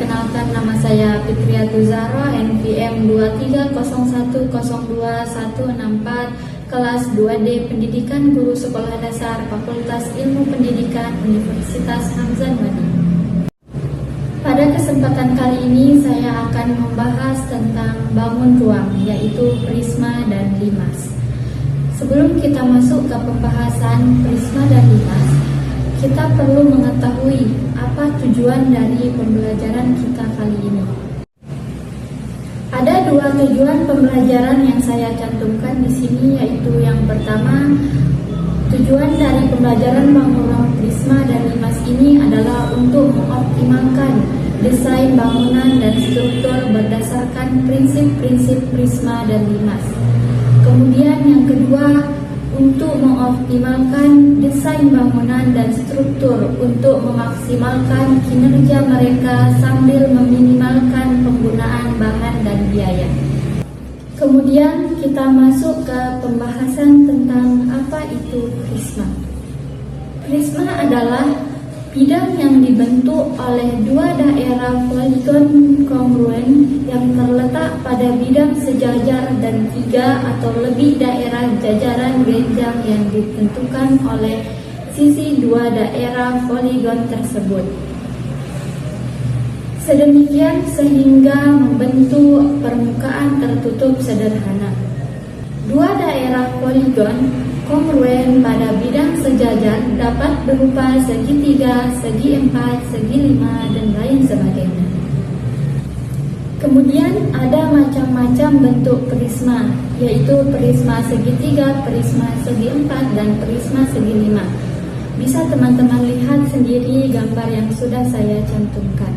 perkenalkan, nama saya Fitriatul Zahra, NPM 2301021164, kelas 2D Pendidikan Guru Sekolah Dasar Fakultas Ilmu Pendidikan Universitas Hamzah Madi. Pada kesempatan kali ini saya akan membahas tentang bangun ruang, yaitu prisma dan limas. Sebelum kita masuk ke pembahasan prisma dan limas, kita perlu mengetahui apa tujuan dari pembelajaran kita kali ini. Ada dua tujuan pembelajaran yang saya cantumkan di sini, yaitu yang pertama, tujuan dari pembelajaran bangun ruang prisma dan limas ini adalah untuk mengoptimalkan desain bangunan dan struktur berdasarkan prinsip-prinsip prisma dan limas. Kemudian yang kedua, untuk mengoptimalkan desain bangunan dan struktur untuk memaksimalkan kinerja mereka sambil meminimalkan penggunaan bahan dan biaya. Kemudian kita masuk ke pembahasan tentang apa itu prisma. Prisma adalah bidang yang dibentuk oleh dua daerah poligon kongruen yang terletak pada bidang sejajar dan tiga atau lebih daerah jajaran genjang yang ditentukan oleh sisi dua daerah poligon tersebut. Sedemikian sehingga membentuk permukaan tertutup sederhana. Dua daerah poligon kongruen pada bidang sejajar dapat berupa segitiga, segi empat, segi lima, dan lain sebagainya. Kemudian ada macam-macam bentuk prisma, yaitu prisma segitiga, prisma segi empat, dan prisma segi lima. Bisa teman-teman lihat sendiri gambar yang sudah saya cantumkan.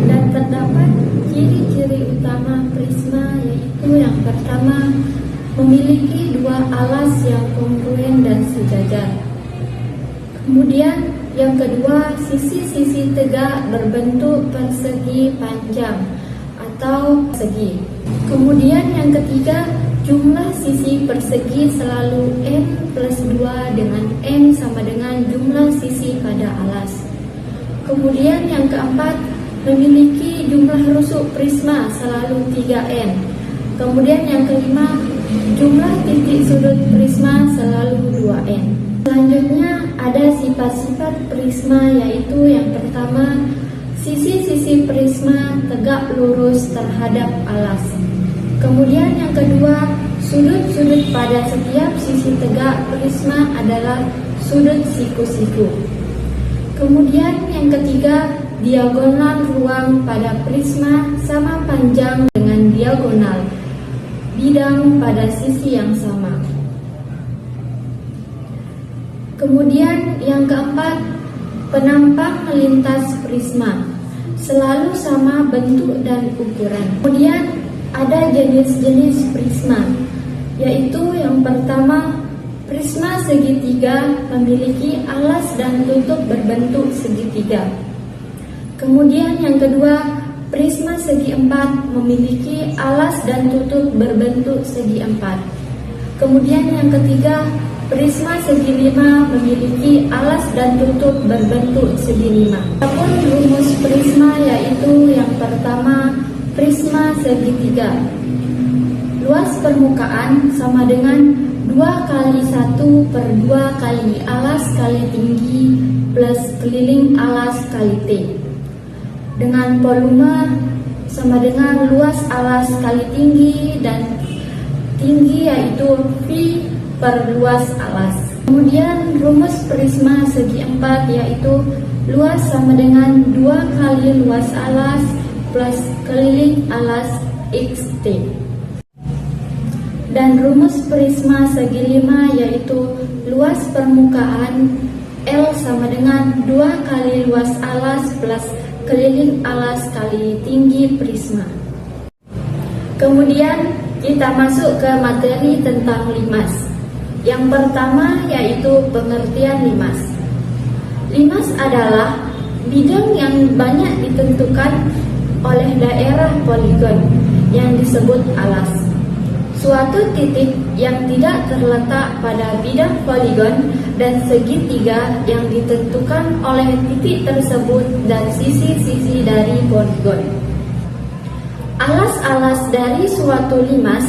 Dan terdapat ciri-ciri utama prisma, yaitu yang pertama, memiliki dua alas yang kongruen dan sejajar. Kemudian yang kedua, sisi-sisi tegak berbentuk persegi panjang atau segi. Kemudian yang ketiga, jumlah sisi persegi selalu n plus 2 dengan n sama dengan jumlah sisi pada alas. Kemudian yang keempat, memiliki jumlah rusuk prisma selalu 3n. Kemudian yang kelima, jumlah titik sudut prisma selalu 2n. Selanjutnya ada sifat-sifat prisma, yaitu yang pertama, sisi-sisi prisma tegak lurus terhadap alas. Kemudian yang kedua, sudut-sudut pada setiap sisi tegak prisma adalah sudut siku-siku. Kemudian yang ketiga, diagonal ruang pada prisma sama panjang dengan diagonal bidang pada sisi yang sama. Kemudian yang keempat, penampang melintas prisma selalu sama bentuk dan ukuran. Kemudian ada jenis-jenis prisma, yaitu yang pertama, prisma segitiga memiliki alas dan tutup berbentuk segitiga. Kemudian yang kedua, prisma segi empat memiliki alas dan tutup berbentuk segi empat. Kemudian yang ketiga, prisma segi lima memiliki alas dan tutup berbentuk segi lima. Adapun rumus prisma, yaitu yang pertama, prisma segitiga. Luas permukaan sama dengan 2 kali 1 per 2 kali alas kali tinggi plus keliling alas kali T. Dengan volume sama dengan luas alas kali tinggi, dan tinggi yaitu V per luas alas. Kemudian rumus prisma segi empat, yaitu luas sama dengan 2 kali luas alas plus keliling alas XT. Dan rumus prisma segi lima, yaitu luas permukaan L sama dengan 2 kali luas alas plus keliling alas kali tinggi prisma. Kemudian kita masuk ke materi tentang limas. Yang pertama yaitu pengertian limas. Limas adalah bidang yang banyak ditentukan oleh daerah poligon yang disebut alas. suatu titik yang tidak terletak pada bidang poligon dan segitiga yang ditentukan oleh titik tersebut dan sisi-sisi dari poligon. Alas-alas dari suatu limas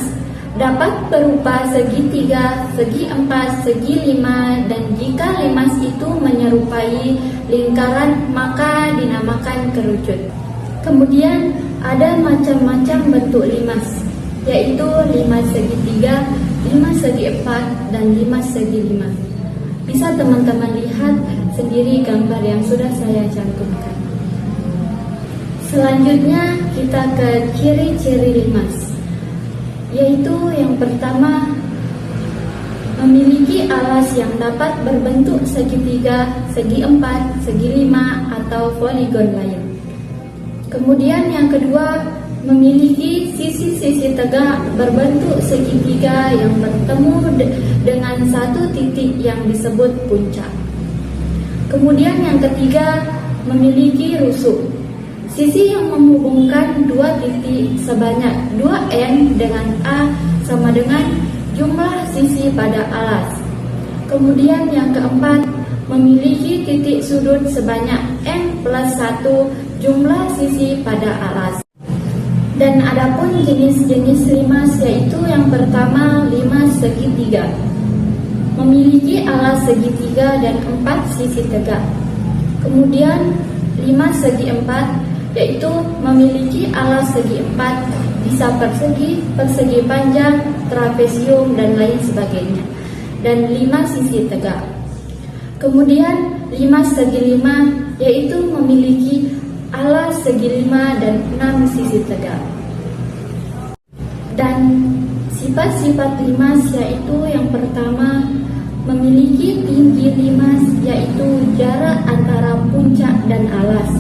dapat berupa segitiga, segi empat, segi lima, dan jika limas itu menyerupai lingkaran maka dinamakan kerucut. Kemudian ada macam-macam bentuk limas, yaitu limas segitiga, limas segi empat, dan limas segi lima. Bisa teman-teman lihat sendiri gambar yang sudah saya cantumkan. Selanjutnya kita ke ciri-ciri limas, yaitu yang pertama, memiliki alas yang dapat berbentuk segitiga, segi empat, segi lima, atau poligon lain. Kemudian yang kedua, memiliki sisi-sisi tegak berbentuk segitiga yang bertemu dengan satu titik yang disebut puncak. Kemudian yang ketiga, memiliki rusuk. Sisi yang menghubungkan dua titik sebanyak 2N dengan A sama dengan jumlah sisi pada alas. Kemudian yang keempat, memiliki titik sudut sebanyak N plus 1 jumlah sisi pada alas. Dan adapun jenis-jenis limas, yaitu yang pertama, limas segitiga. Memiliki alas segitiga dan 4 sisi tegak. Kemudian limas segi empat, yaitu memiliki alas segi empat, bisa persegi, persegi panjang, trapesium, dan lain sebagainya, dan 5 sisi tegak. Kemudian limas segi lima, yaitu memiliki alas segi lima dan 6 sisi tegak. Dan sifat-sifat limas, yaitu yang pertama, memiliki tinggi limas, yaitu jarak antara puncak dan alas.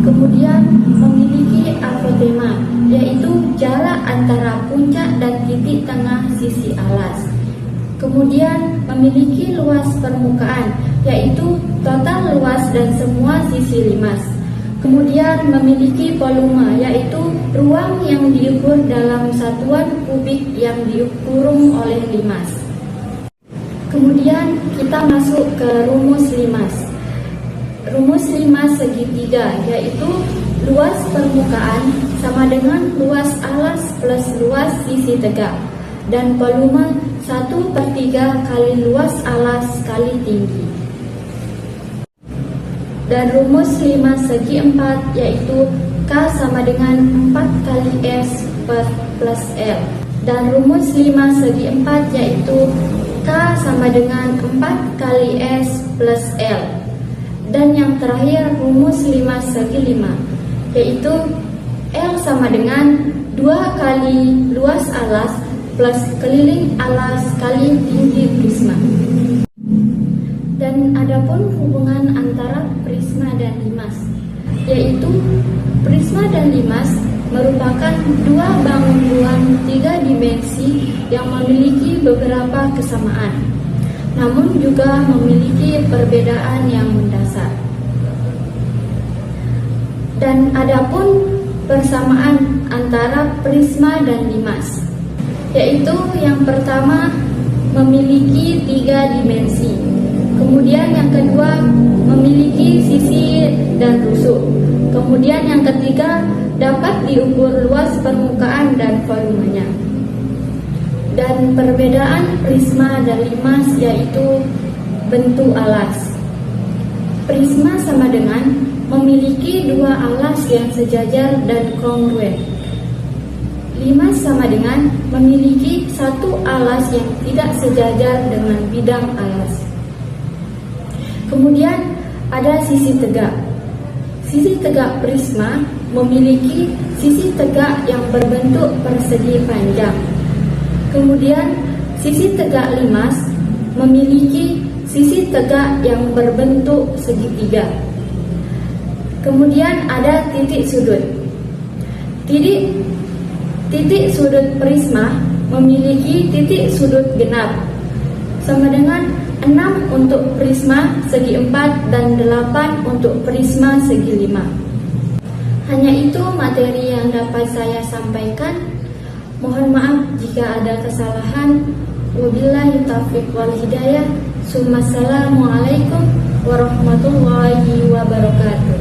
Kemudian memiliki apotema, yaitu jarak antara puncak dan titik tengah sisi alas. Kemudian memiliki luas permukaan, yaitu total luas dan semua sisi limas. Kemudian memiliki volume, yaitu ruang yang diukur dalam satuan kubik yang dikurung oleh limas. Kemudian kita masuk ke rumus limas. Rumus limas segitiga, yaitu luas permukaan sama dengan luas alas plus luas sisi tegak, dan volume 1/3 kali luas alas kali tinggi. Dan rumus limas segi empat, yaitu K sama dengan 4 kali S plus L. Dan rumus limas segi empat, yaitu K sama dengan 4 kali S plus L. Dan yang terakhir, rumus limas segi lima, yaitu L sama dengan 2 kali luas alas plus keliling alas kali tinggi prisma. Dan adapun hubungan antara prisma dan limas, yaitu prisma dan limas merupakan dua bangunan 3 dimensi yang memiliki beberapa kesamaan, namun juga memiliki perbedaan yang mendasar. Dan adapun persamaan antara prisma dan limas, yaitu yang pertama, memiliki 3 dimensi. Kemudian yang kedua, memiliki sisi dan rusuk. Kemudian yang ketiga, dapat diukur luas permukaan dan volumenya. Dan perbedaan prisma dan limas, yaitu bentuk alas. Prisma sama dengan memiliki 2 alas yang sejajar dan kongruen. Limas sama dengan memiliki 1 alas yang tidak sejajar dengan bidang alas. Kemudian ada sisi tegak. Sisi tegak prisma memiliki sisi tegak yang berbentuk persegi panjang. Kemudian sisi tegak limas memiliki sisi tegak yang berbentuk segitiga. Kemudian ada titik sudut. Titik sudut prisma memiliki titik sudut genap, sama dengan 6 untuk prisma segi 4 dan 8 untuk prisma segi 5. Hanya itu materi yang dapat saya sampaikan. Mohon maaf jika ada kesalahan. Wabillahi taufiq wal hidayah. Assalamualaikum warahmatullahi wabarakatuh.